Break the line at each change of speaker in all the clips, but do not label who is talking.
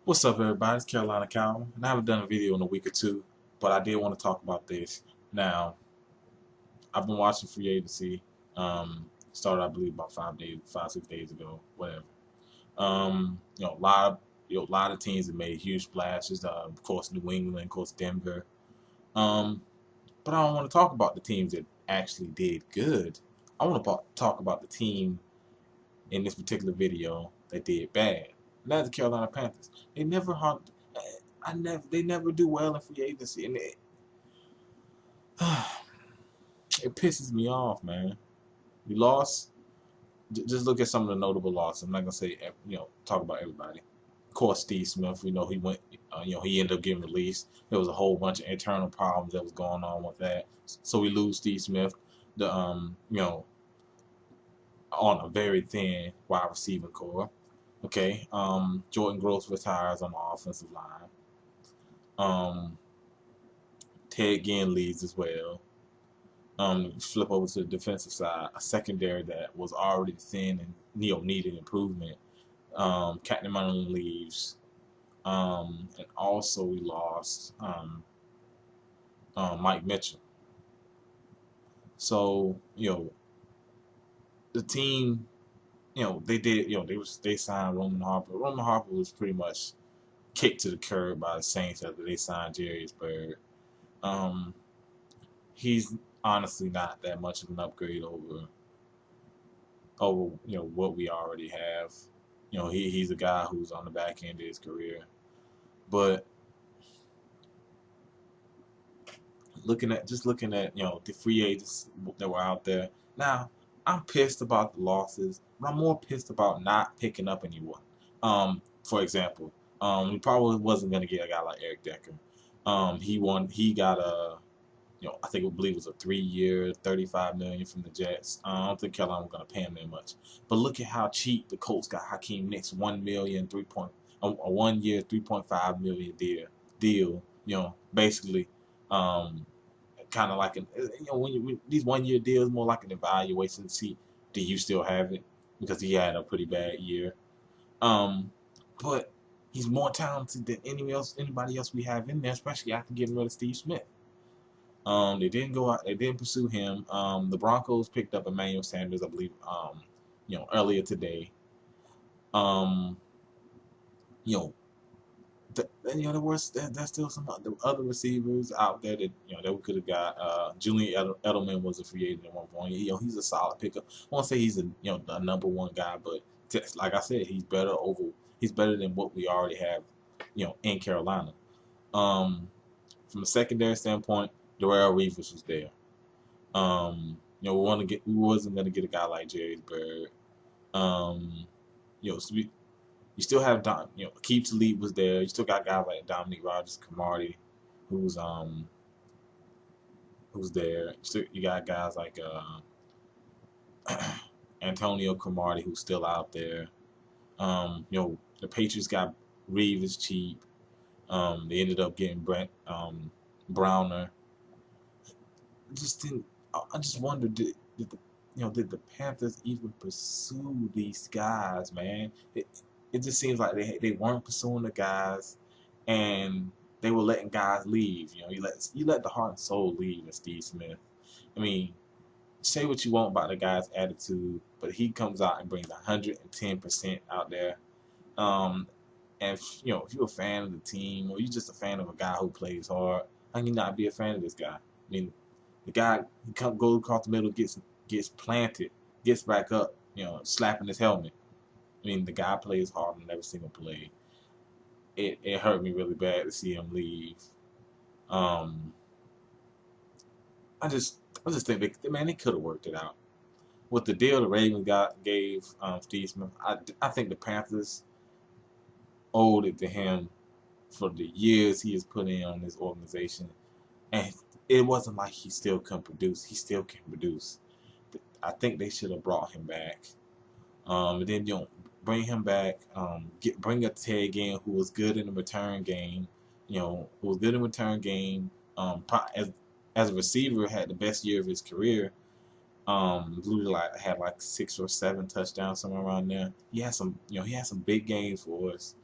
What's up, everybody? It's Carolina Cow, and I haven't done a video in a week or two, but I did want to talk about this. Now, I've been watching free agency. Started, I believe, about 5, 6 days ago, whatever. A lot of teams have made huge splashes. Of course, New England, of course, Denver. Um, but I don't want to talk about the teams that actually did good. I want to talk about the team in this particular video that did bad. And that's the Carolina Panthers. They never hunt. They never do well in free agency, and it pisses me off, man. We lost. Just look at some of the notable losses. I'm not gonna say talk about everybody. Of course, Steve Smith. We know he went. He ended up getting released. There was a whole bunch of internal problems that was going on with that. So we lose Steve Smith. The on a very thin wide receiving core. Okay. Jordan Gross retires on the offensive line. Ted Ginn leaves as well. Flip over to the defensive side, a secondary that was already thin and needed improvement. Captain Munley leaves, and also we lost Mike Mitchell. So the team, they did, they signed Roman Harper. Roman Harper was pretty much kicked to the curb by the Saints after they signed Jarius Byrd. He's honestly not that much of an upgrade over what we already have. He's a guy who's on the back end of his career. But looking at the free agents that were out there. Now, I'm pissed about the losses, but I'm more pissed about not picking up anyone. For example, we probably wasn't gonna get a guy like Eric Decker. He got a I believe it was a 3 year, $35 million from the Jets. I don't think Carolina was gonna pay him that much. But look at how cheap the Colts got Hakeem Nicks, 1 million, a 1 year, $3.5 million deal. Basically, kind of like when these 1 year deals more like an evaluation to see do you still have it, because he had a pretty bad year. But he's more talented than anybody else we have in there, especially after getting rid of Steve Smith. They didn't go out. They didn't pursue him. The Broncos picked up Emmanuel Sanders, I believe. Earlier today. Um, you know, there's still some other receivers out there that we could have got. Julian Edelman was a free agent at one point. He's a solid pickup. I won't say he's a number one guy, but like I said, he's better over. He's better than what we already have, in Carolina. From a secondary standpoint, Darrell Reeves was there. We wasn't gonna get a guy like Jerry Bird. So you still have Keith Talib was there. You still got guys like Dominique Rogers, Camardi, who's there. You got guys like Antonio Camardi, who's still out there. The Patriots got Reeves cheap. They ended up getting Brent Browner. I just wondered, did the Panthers even pursue these guys, man? It just seems like they weren't pursuing the guys, and they were letting guys leave. You let the heart and soul leave in Steve Smith. I mean, say what you want about the guy's attitude, but he comes out and brings 110% out there. And if you're a fan of the team, or you're just a fan of a guy who plays hard, how can you not be a fan of this guy? I mean, the guy goes across the middle, gets planted, gets back up, slapping his helmet. I mean, the guy plays hard in every single play. It hurt me really bad to see him leave. I just think they could have worked it out. With the deal the Ravens gave Steve Smith, I think the Panthers owed it to him for the years he has put in on this organization, and it wasn't like he still couldn't produce. He still can produce. I think they should have brought him back. And then bring him back. Bring a Ted Ginn who was good in the return game. Who was good in the return game. As a receiver, had the best year of his career. Had like 6 or 7 touchdowns, somewhere around there. He had some big games for us.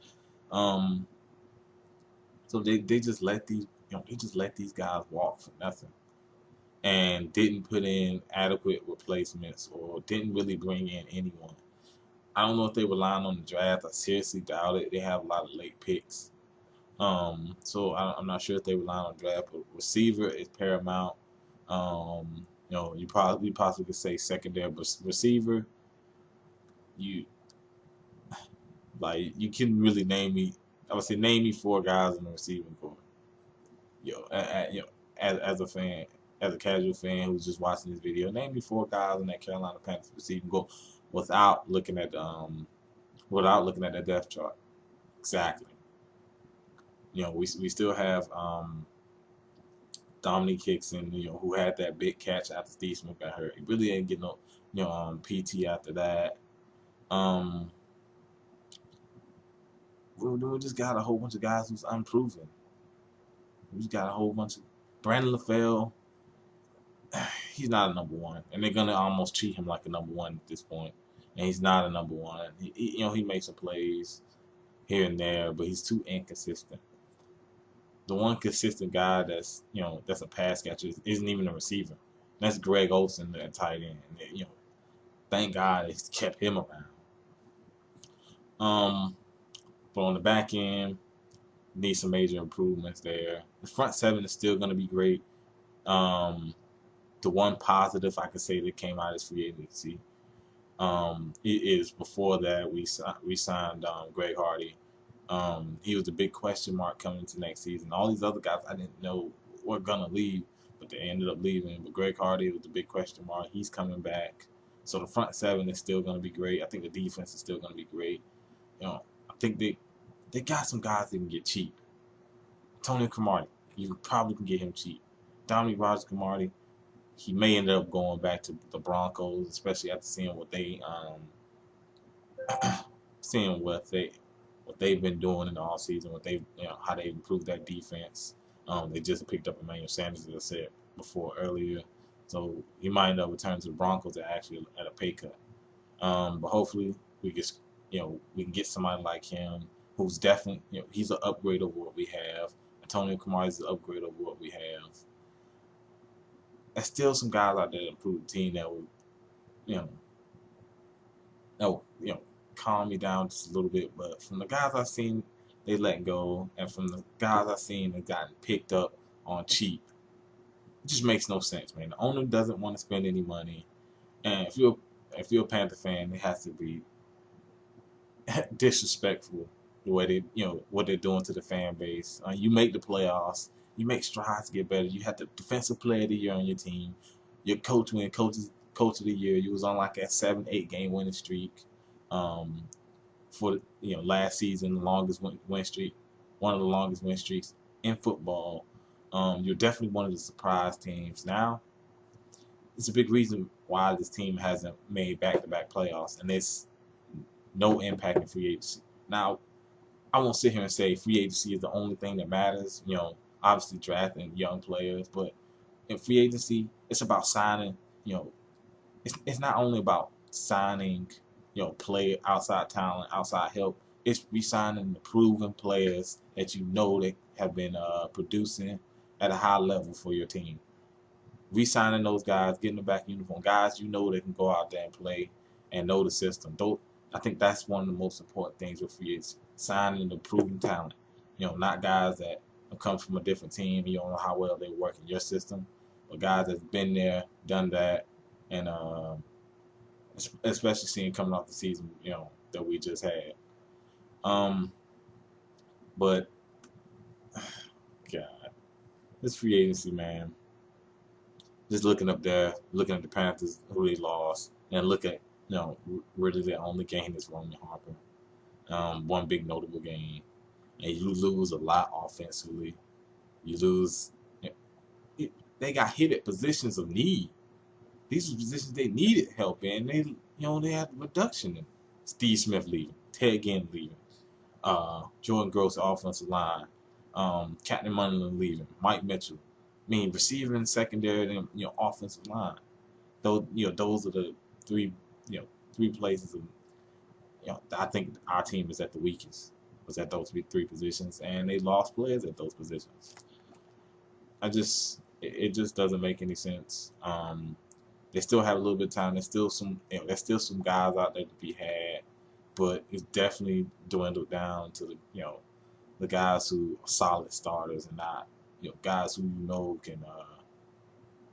Um, so they just let these they just let these guys walk for nothing, and didn't put in adequate replacements or didn't really bring in anyone. I don't know if they relying on the draft. I seriously doubt it. They have a lot of late picks. So I'm not sure if they rely on draft, but receiver is paramount. You possibly could say secondary, but receiver, you you can really name me. I would say name me 4 guys in the receiving core. As a fan, as a casual fan who's just watching this video, name me 4 guys in that Carolina Panthers receiving core without looking at the depth chart. Exactly. We still have Dominique Hickson, who had that big catch after Steve Smith got hurt. He really didn't get no, PT after that. We just got a whole bunch of guys who's unproven. We just got a whole bunch of Brandon Lafell. He's not a number one, and they're gonna almost treat him like a number one at this point. And he's not a number one. He makes some plays here and there, but he's too inconsistent. The one consistent guy that's a pass catcher isn't even a receiver. That's Greg Olsen, the tight end. And, thank God they kept him around. But on the back end, need some major improvements there. The front seven is still going to be great. The one positive I could say that came out is free agency. It is before that we signed Greg Hardy. He was a big question mark coming into next season. All these other guys I didn't know were gonna leave, but they ended up leaving. But Greg Hardy was the big question mark. He's coming back. So the front seven is still gonna be great. I think the defense is still gonna be great. I think they got some guys that can get cheap. Tony Cromartie, you probably can get him cheap. Dominique Rodgers-Cromartie, he may end up going back to the Broncos, especially after seeing what they've been doing in the offseason, how they improved that defense. They just picked up Emmanuel Sanders, as I said before earlier, so he might end up returning to the Broncos at a pay cut. But hopefully we can get somebody like him who's definitely he's an upgrade over what we have. Antonio Cromartie is an upgrade over what we have. There's still some guys out there that improve the team that will calm me down just a little bit. But from the guys I've seen, they let go, and from the guys I've seen that gotten picked up on cheap, it just makes no sense, man. The owner doesn't want to spend any money, and if you're a Panther fan, it has to be disrespectful the way what they're doing to the fan base. You make the playoffs, you make strides to get better. You had the defensive player of the year on your team. Your coach win coach of the year. You was on like a 7-8 game winning streak. For last season, the longest win streak, one of the longest win streaks in football. You're definitely one of the surprise teams. Now, it's a big reason why this team hasn't made back-to-back playoffs, and it's no impact in free agency. Now, I won't sit here and say free agency is the only thing that matters. Obviously drafting young players, but in free agency, it's about signing. It's not only about signing play outside talent, outside help. It's re-signing the proven players that that have been producing at a high level for your team. Re-signing those guys, getting them back in uniform, guys that can go out there and play and know the system. I think that's one of the most important things with free agency, signing the proven talent. Not guys that come from a different team. You don't know how well they work in your system, but guys that's been there, done that, and especially seeing coming off the season, that we just had. But God, this free agency, man. Just looking up there, looking at the Panthers, who they lost, and look at really their only gain is Roman Harper. One big notable game, and you lose a lot offensively. You lose. They got hit at positions of need. These were positions they needed help in. They had reduction in Steve Smith leaving, Ted Ginn leaving, Jordan Gross offensive line, Captain Munlin leaving, Mike Mitchell. Receiving, secondary, and offensive line. Those are the three places. I think our team is at the weakest. was at those three positions, and they lost players at those positions. It just doesn't make any sense. They still have a little bit of time. There's still some guys out there to be had, but it's definitely dwindled down to the guys who are solid starters and not guys who can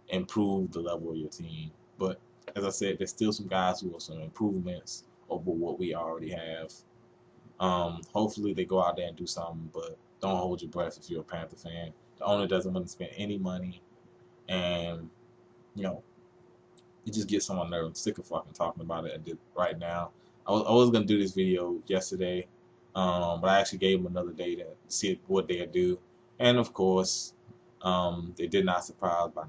improve the level of your team. But as I said, there's still some guys who are some improvements over what we already have. Hopefully they go out there and do something, but don't hold your breath if you're a Panther fan. The owner doesn't want to spend any money, and it just gets on my nerves. I'm sick of fucking talking about it right now. I was gonna do this video yesterday, but I actually gave them another day to see what they'll do, and of course, they did not surprise by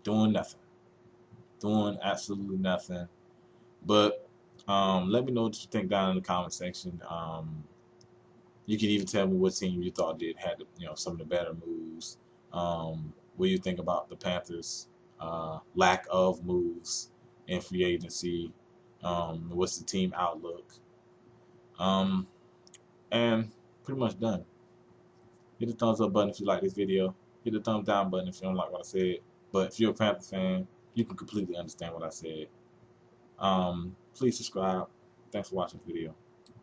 doing nothing, doing absolutely nothing. But let me know what you think down in the comment section. You can even tell me what team you thought had some of the better moves. What do you think about the Panthers' lack of moves in free agency? What's the team outlook? And pretty much done. Hit the thumbs up button if you like this video. Hit the thumbs down button if you don't like what I said. But if you're a Panther fan, you can completely understand what I said. Please subscribe. Thanks for watching the video.